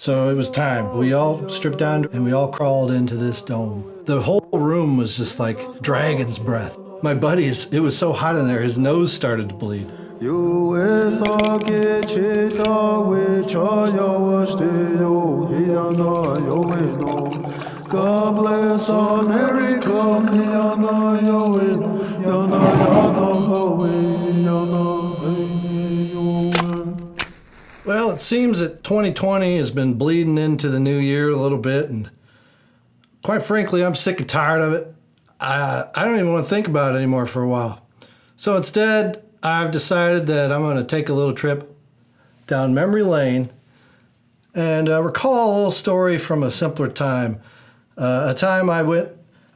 So it was time. We all stripped down and we all crawled into this dome. The whole room was just like dragon's breath. My buddy, it was so hot in there, his nose started to bleed. God bless America. Well, it seems that 2020 has been bleeding into the new year a little bit, and quite frankly, I'm sick and tired of it. I don't even want to think about it anymore for a while. So instead, I've decided that I'm going to take a little trip down memory lane and recall a little story from a simpler time. A time I went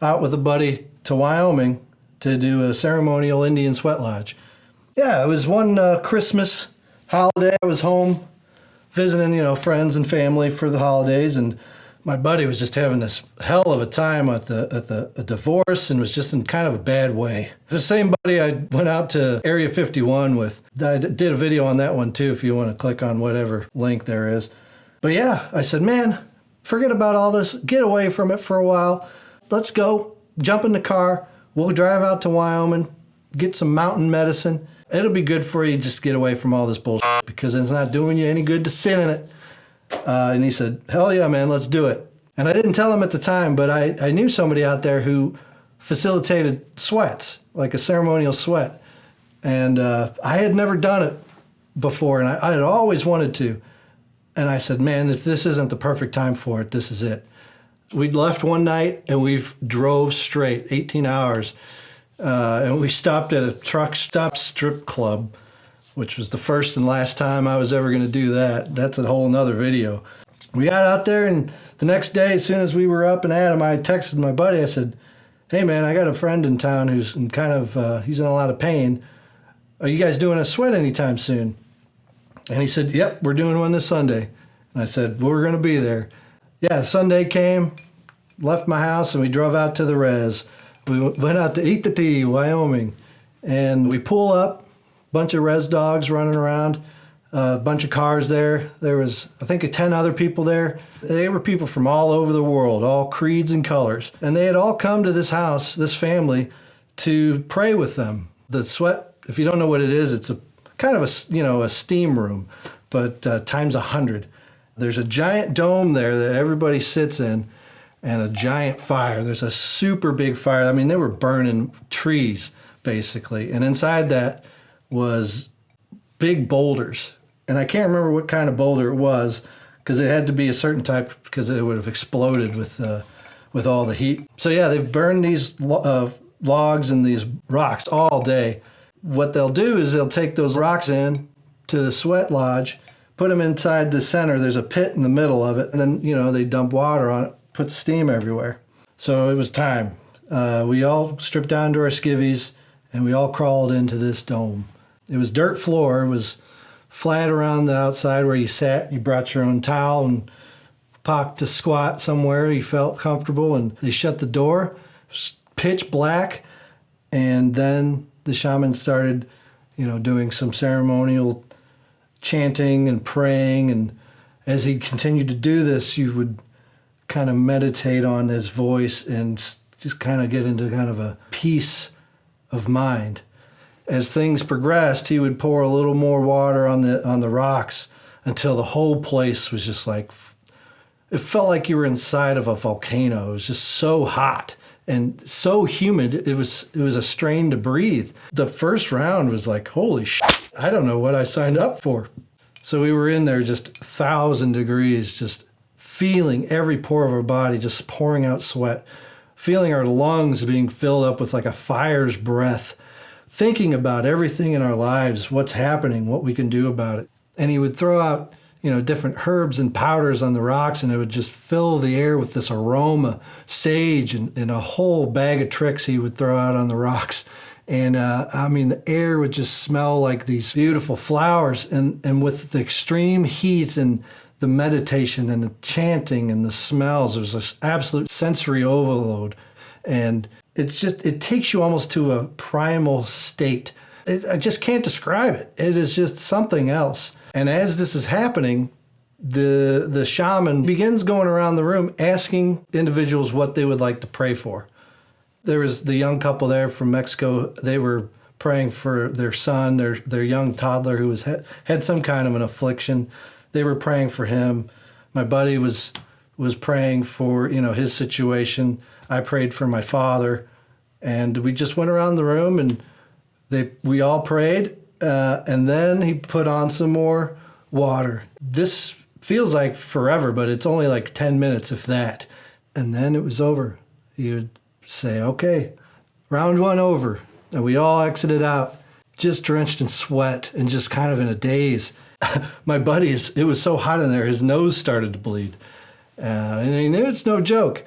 out with a buddy to Wyoming to do a ceremonial Indian sweat lodge. Yeah, it was one Christmas holiday. I was home visiting, friends and family for the holidays, and my buddy was just having this hell of a time at a divorce and was just in kind of a bad way. The same buddy I went out to Area 51 with. I did a video on that one too if you want to click on whatever link there is. But yeah, I said, man, forget about all this. Get away from it for a while. Let's go. Jump in the car. We'll drive out to Wyoming, get some mountain medicine. It'll be good for you just to get away from all this bullshit because it's not doing you any good to sit in it. And he said, hell yeah, man, let's do it. And I didn't tell him at the time, but I knew somebody out there who facilitated sweats, like a ceremonial sweat. And I had never done it before, and I had always wanted to. And I said, man, if this isn't the perfect time for it, this is it. We left one night, and we drove straight, 18 hours. And we stopped at a truck stop strip club, which was the first and last time I was ever going to do that. That's a whole nother video. We got out there, and the next day, as soon as we were up and at him, I texted my buddy. I said, hey, man, I got a friend in town who's in he's in a lot of pain. Are you guys doing a sweat anytime soon? And he said, yep, we're doing one this Sunday. And I said, well, we're going to be there. Yeah, Sunday came, left my house, and we drove out to the res. We went out to Eat the Tea, Wyoming, and we pull up, bunch of res dogs running around, a bunch of cars there. There was, I think, 10 other people there. They were people from all over the world, all creeds and colors. And they had all come to this house, this family, to pray with them. The sweat, if you don't know what it is, it's a kind of a steam room, but times 100. There's a giant dome there that everybody sits in, and a giant fire. There's a super big fire. I mean, they were burning trees, basically. And inside that was big boulders. And I can't remember what kind of boulder it was, because it had to be a certain type, because it would have exploded with all the heat. So yeah, they've burned these logs and these rocks all day. What they'll do is they'll take those rocks in to the sweat lodge, put them inside the center. There's a pit in the middle of it, and then, they dump water on it, put steam everywhere. So it was time. We all stripped down to our skivvies, and we all crawled into this dome. It was dirt floor. It was flat around the outside where you sat. You brought your own towel and popped a squat somewhere you felt comfortable, and they shut the door. It was pitch black, and then the shaman started, doing some ceremonial chanting and praying, and as he continued to do this, you would kind of meditate on his voice and just kind of get into kind of a peace of mind. As things progressed, he would pour a little more water on the rocks until the whole place was just like, it felt like you were inside of a volcano. It was just so hot and so humid. It was a strain to breathe. The first round was like, holy shit, I don't know what I signed up for. So we were in there just 1,000 degrees, just feeling every pore of our body just pouring out sweat, feeling our lungs being filled up with like a fire's breath, thinking about everything in our lives, what's happening, what we can do about it. And he would throw out, different herbs and powders on the rocks, and it would just fill the air with this aroma, sage, and a whole bag of tricks he would throw out on the rocks. And the air would just smell like these beautiful flowers. And with the extreme heat and the meditation and the chanting and the smells, it was this absolute sensory overload. And it takes you almost to a primal state. I just can't describe it. It is just something else. And as this is happening, the shaman begins going around the room asking individuals what they would like to pray for. There was the young couple there from Mexico. They were praying for their son, their young toddler who had some kind of an affliction. They were praying for him. My buddy was praying for, his situation. I prayed for my father, and we just went around the room and we all prayed, and then he put on some more water. This feels like forever, but it's only like 10 minutes, if that. And then it was over. He would say, okay, round one over. And we all exited out, just drenched in sweat and just kind of in a daze. My buddy, it was so hot in there, his nose started to bleed. And he knew it's no joke.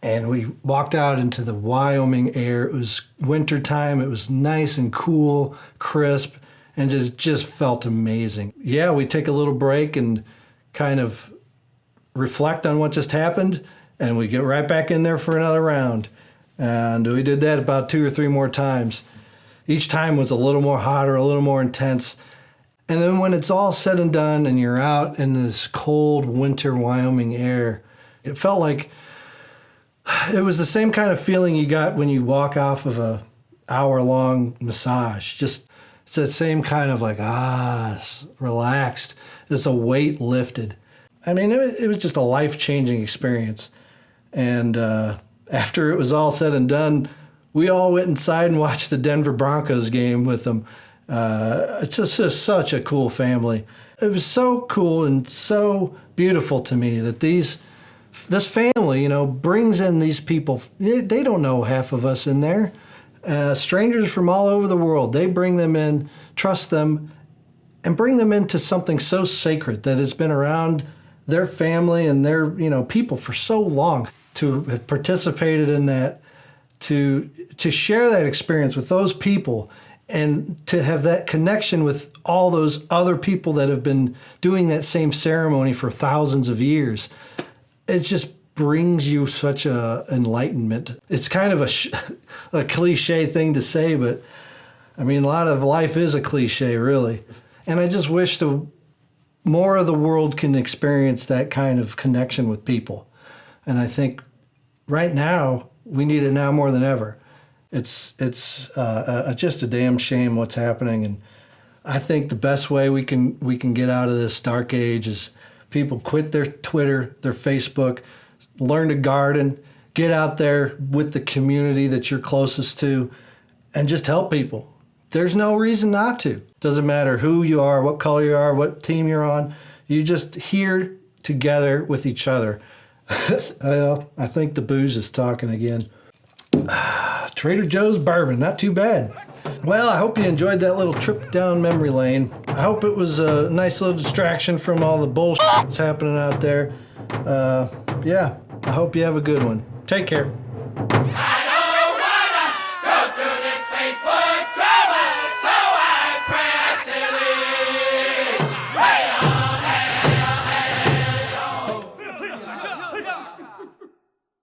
And we walked out into the Wyoming air. It was wintertime. It was nice and cool, crisp, and it just felt amazing. Yeah, we take a little break and kind of reflect on what just happened, and we get right back in there for another round. And we did that about 2 or 3 more times. Each time was a little more hotter, a little more intense. And then when it's all said and done and you're out in this cold winter Wyoming air, it felt like it was the same kind of feeling you got when you walk off of a hour-long massage. Just it's that same kind of like, relaxed. It's a weight lifted. I mean, it was just a life-changing experience. And after it was all said and done, we all went inside and watched the Denver Broncos game with them. It's just such a cool family. It was so cool and so beautiful to me that this family, brings in these people. They don't know half of us in there. Strangers from all over the world. They bring them in, trust them, and bring them into something so sacred that has been around their family and their people for so long. To have participated in that, to share that experience with those people, and to have that connection with all those other people that have been doing that same ceremony for thousands of years, it just brings you such a enlightenment. It's kind of a cliche thing to say, but I mean, a lot of life is a cliche, really. And I just wish more of the world can experience that kind of connection with people. And I think right now, we need it now more than ever. It's just a damn shame what's happening. And I think the best way we can get out of this dark age is people quit their Twitter, their Facebook, learn to garden, get out there with the community that you're closest to, and just help people. There's no reason not to. Doesn't matter who you are, what color you are, what team you're on. You're just here together with each other. I think the booze is talking again. Trader Joe's bourbon, not too bad. Well, I hope you enjoyed that little trip down memory lane. I hope it was a nice little distraction from all the bullshit that's happening out there. I hope you have a good one. Take care.